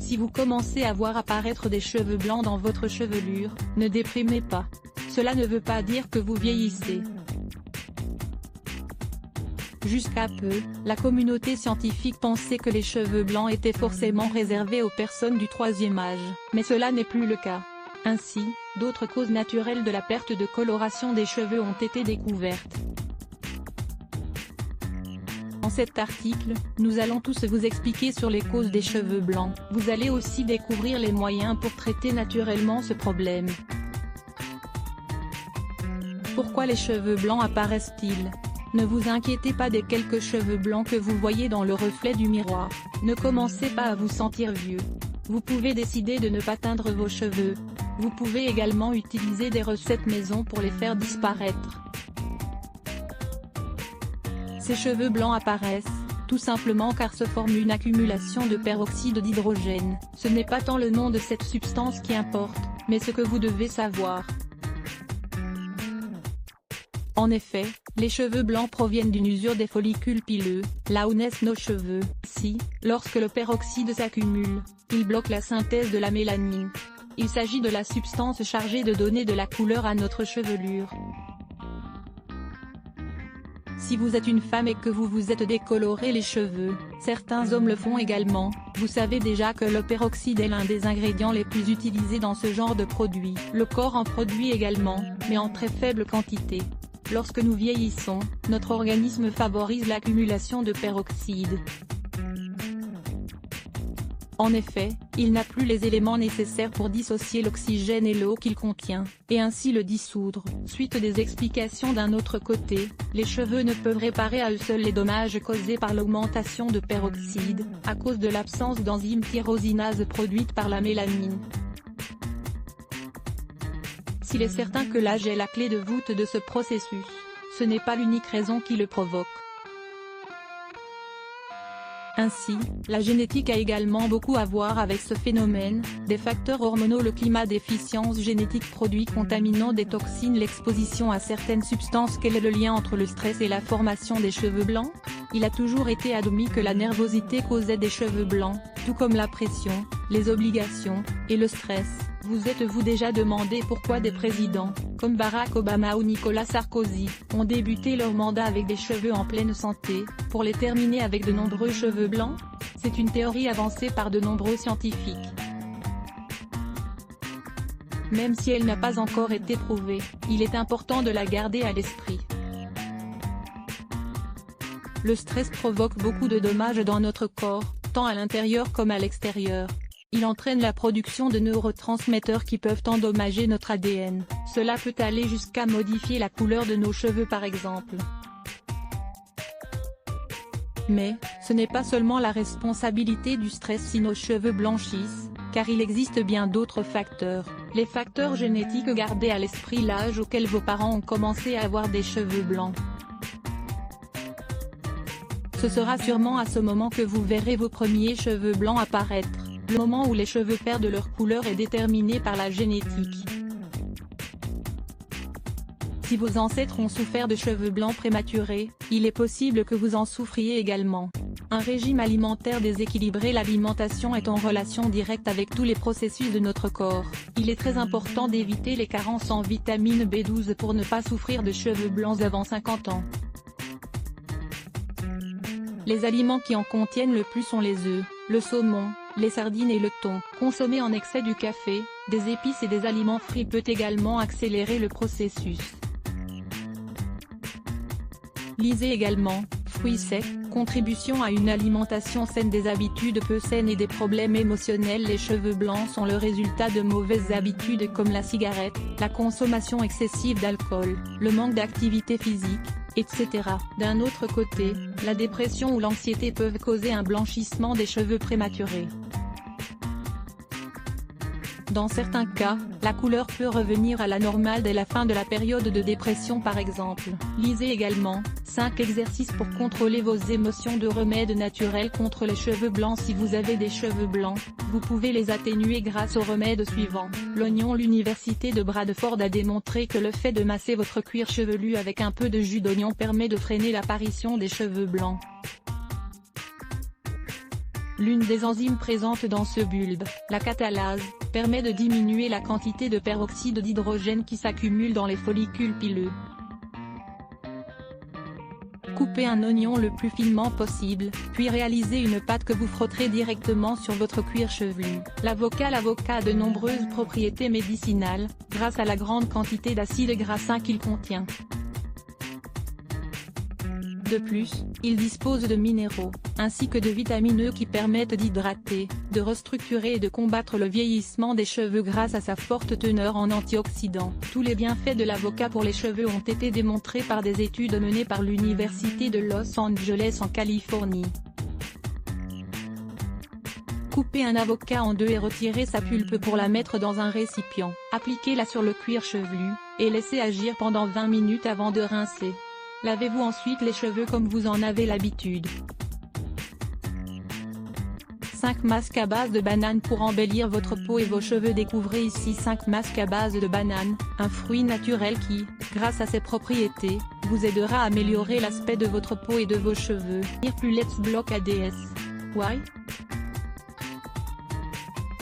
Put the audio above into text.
Si vous commencez à voir apparaître des cheveux blancs dans votre chevelure, ne déprimez pas. Cela ne veut pas dire que vous vieillissez. Jusqu'à peu, la communauté scientifique pensait que les cheveux blancs étaient forcément réservés aux personnes du troisième âge, mais cela n'est plus le cas. Ainsi, d'autres causes naturelles de la perte de coloration des cheveux ont été découvertes. Dans cet article, nous allons tous vous expliquer sur les causes des cheveux blancs. Vous allez aussi découvrir les moyens pour traiter naturellement ce problème. Pourquoi les cheveux blancs apparaissent-ils ? Ne vous inquiétez pas des quelques cheveux blancs que vous voyez dans le reflet du miroir. Ne commencez pas à vous sentir vieux. Vous pouvez décider de ne pas teindre vos cheveux. Vous pouvez également utiliser des recettes maison pour les faire disparaître. Ces cheveux blancs apparaissent, tout simplement car se forme une accumulation de peroxyde d'hydrogène. Ce n'est pas tant le nom de cette substance qui importe, mais ce que vous devez savoir. En effet, les cheveux blancs proviennent d'une usure des follicules pileux, là où naissent nos cheveux. Si, lorsque le peroxyde s'accumule, il bloque la synthèse de la mélanine. Il s'agit de la substance chargée de donner de la couleur à notre chevelure. Si vous êtes une femme et que vous vous êtes décoloré les cheveux, certains hommes le font également. Vous savez déjà que le peroxyde est l'un des ingrédients les plus utilisés dans ce genre de produit. Le corps en produit également, mais en très faible quantité. Lorsque nous vieillissons, notre organisme favorise l'accumulation de peroxyde. En effet, il n'a plus les éléments nécessaires pour dissocier l'oxygène et l'eau qu'il contient, et ainsi le dissoudre. Suite des explications d'un autre côté, les cheveux ne peuvent réparer à eux seuls les dommages causés par l'augmentation de peroxyde, à cause de l'absence d'enzyme tyrosinase produite par la mélanine. S'il est certain que l'âge est la clé de voûte de ce processus, ce n'est pas l'unique raison qui le provoque. Ainsi, la génétique a également beaucoup à voir avec ce phénomène, des facteurs hormonaux, le climat, déficience génétique, produits contaminants, des toxines, l'exposition à certaines substances. Quel est le lien entre le stress et la formation des cheveux blancs ? Il a toujours été admis que la nervosité causait des cheveux blancs, tout comme la pression, les obligations, et le stress. Vous êtes-vous déjà demandé pourquoi des présidents, comme Barack Obama ou Nicolas Sarkozy, ont débuté leur mandat avec des cheveux en pleine santé, pour les terminer avec de nombreux cheveux blancs ? C'est une théorie avancée par de nombreux scientifiques. Même si elle n'a pas encore été prouvée, il est important de la garder à l'esprit. Le stress provoque beaucoup de dommages dans notre corps, tant à l'intérieur comme à l'extérieur. Il entraîne la production de neurotransmetteurs qui peuvent endommager notre ADN. Cela peut aller jusqu'à modifier la couleur de nos cheveux par exemple. Mais, ce n'est pas seulement la responsabilité du stress si nos cheveux blanchissent, car il existe bien d'autres facteurs. Les facteurs génétiques. Gardez à l'esprit l'âge auquel vos parents ont commencé à avoir des cheveux blancs. Ce sera sûrement à ce moment que vous verrez vos premiers cheveux blancs apparaître. Le moment où les cheveux perdent leur couleur est déterminé par la génétique. Si vos ancêtres ont souffert de cheveux blancs prématurés, il est possible que vous en souffriez également. Un régime alimentaire déséquilibré. L'alimentation est en relation directe avec tous les processus de notre corps. Il est très important d'éviter les carences en vitamine B12 pour ne pas souffrir de cheveux blancs avant 50 ans. Les aliments qui en contiennent le plus sont les œufs, le saumon, les sardines et le thon. Consommer en excès du café, des épices et des aliments frits peut également accélérer le processus. Lisez également, fruits secs, contribution à une alimentation saine, des habitudes peu saines et des problèmes émotionnels. Les cheveux blancs sont le résultat de mauvaises habitudes comme la cigarette, la consommation excessive d'alcool, le manque d'activité physique, etc. D'un autre côté, la dépression ou l'anxiété peuvent causer un blanchissement des cheveux prématurés. Dans certains cas, la couleur peut revenir à la normale dès la fin de la période de dépression par exemple. Lisez également, 5 exercices pour contrôler vos émotions, de remèdes naturels contre les cheveux blancs. Si vous avez des cheveux blancs, vous pouvez les atténuer grâce aux remèdes suivants. L'oignon. L'université de Bradford a démontré que le fait de masser votre cuir chevelu avec un peu de jus d'oignon permet de freiner l'apparition des cheveux blancs. L'une des enzymes présentes dans ce bulbe, la catalase, permet de diminuer la quantité de peroxyde d'hydrogène qui s'accumule dans les follicules pileux. Coupez un oignon le plus finement possible, puis réalisez une pâte que vous frotterez directement sur votre cuir chevelu. L'avocat a de nombreuses propriétés médicinales, grâce à la grande quantité d'acides gras sains qu'il contient. De plus, il dispose de minéraux, ainsi que de vitamines E qui permettent d'hydrater, de restructurer et de combattre le vieillissement des cheveux grâce à sa forte teneur en antioxydants. Tous les bienfaits de l'avocat pour les cheveux ont été démontrés par des études menées par l'Université de Los Angeles en Californie. Coupez un avocat en deux et retirez sa pulpe pour la mettre dans un récipient. Appliquez-la sur le cuir chevelu, et laissez agir pendant 20 minutes avant de rincer. Lavez-vous ensuite les cheveux comme vous en avez l'habitude. 5 masques à base de banane pour embellir votre peau et vos cheveux. Découvrez ici 5 masques à base de banane, un fruit naturel qui, grâce à ses propriétés, vous aidera à améliorer l'aspect de votre peau et de vos cheveux. Plus Let's Block ADS. Why?